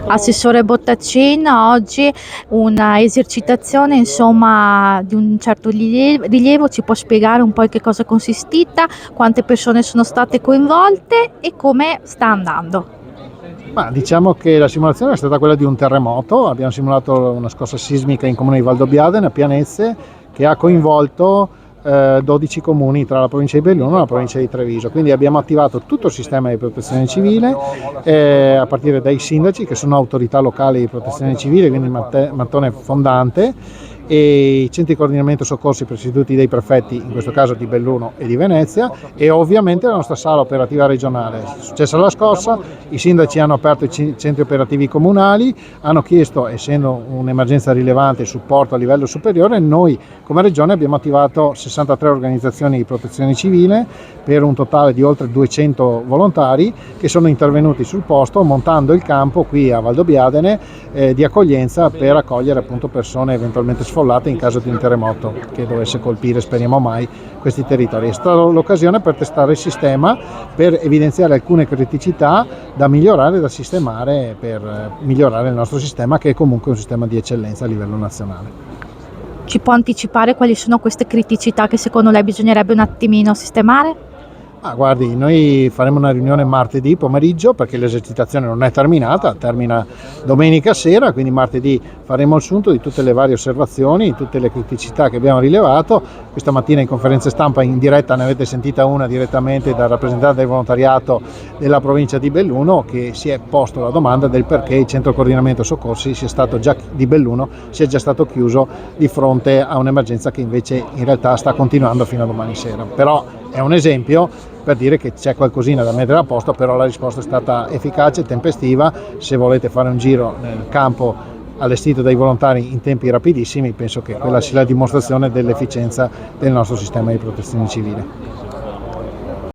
Assessore Bottacin, oggi una esercitazione insomma di un certo rilievo, ci può spiegare un po' in che cosa è consistita, quante persone sono state coinvolte e come sta andando? Ma diciamo che la simulazione è stata quella di un terremoto. Abbiamo simulato una scossa sismica in comune di Valdobbiadene, a Pianezze, che ha coinvolto 12 comuni tra la provincia di Belluno e la provincia di Treviso. Quindi abbiamo attivato tutto il sistema di protezione civile, a partire dai sindaci, che sono autorità locali di protezione civile, quindi mattone fondante, e i centri di coordinamento soccorsi presieduti dai prefetti, in questo caso di Belluno e di Venezia, e ovviamente la nostra sala operativa regionale. È successa la scossa, i sindaci hanno aperto i centri operativi comunali, hanno chiesto, essendo un'emergenza rilevante, supporto a livello superiore. Noi come regione abbiamo attivato 63 organizzazioni di protezione civile per un totale di oltre 200 volontari che sono intervenuti sul posto, montando il campo qui a Valdobbiadene di accoglienza per accogliere appunto persone eventualmente sfollate in caso di un terremoto che dovesse colpire, speriamo mai, questi territori. È stata l'occasione per testare il sistema, per evidenziare alcune criticità da migliorare, da sistemare, per migliorare il nostro sistema, che è comunque un sistema di eccellenza a livello nazionale. Ci può anticipare quali sono queste criticità che secondo lei bisognerebbe un attimino sistemare? Guardi, noi faremo una riunione martedì pomeriggio, perché l'esercitazione non è terminata, termina domenica sera, quindi martedì faremo il sunto di tutte le varie osservazioni, tutte le criticità che abbiamo rilevato. Questa mattina in conferenza stampa in diretta ne avete sentita una direttamente dal rappresentante del volontariato della provincia di Belluno, che si è posto la domanda del perché il centro coordinamento soccorsi di Belluno sia già stato chiuso di fronte a un'emergenza che invece in realtà sta continuando fino a domani sera. Però è un esempio per dire che c'è qualcosina da mettere a posto, però la risposta è stata efficace, tempestiva. Se volete fare un giro nel campo allestito dai volontari in tempi rapidissimi, penso che quella sia la dimostrazione dell'efficienza del nostro sistema di protezione civile.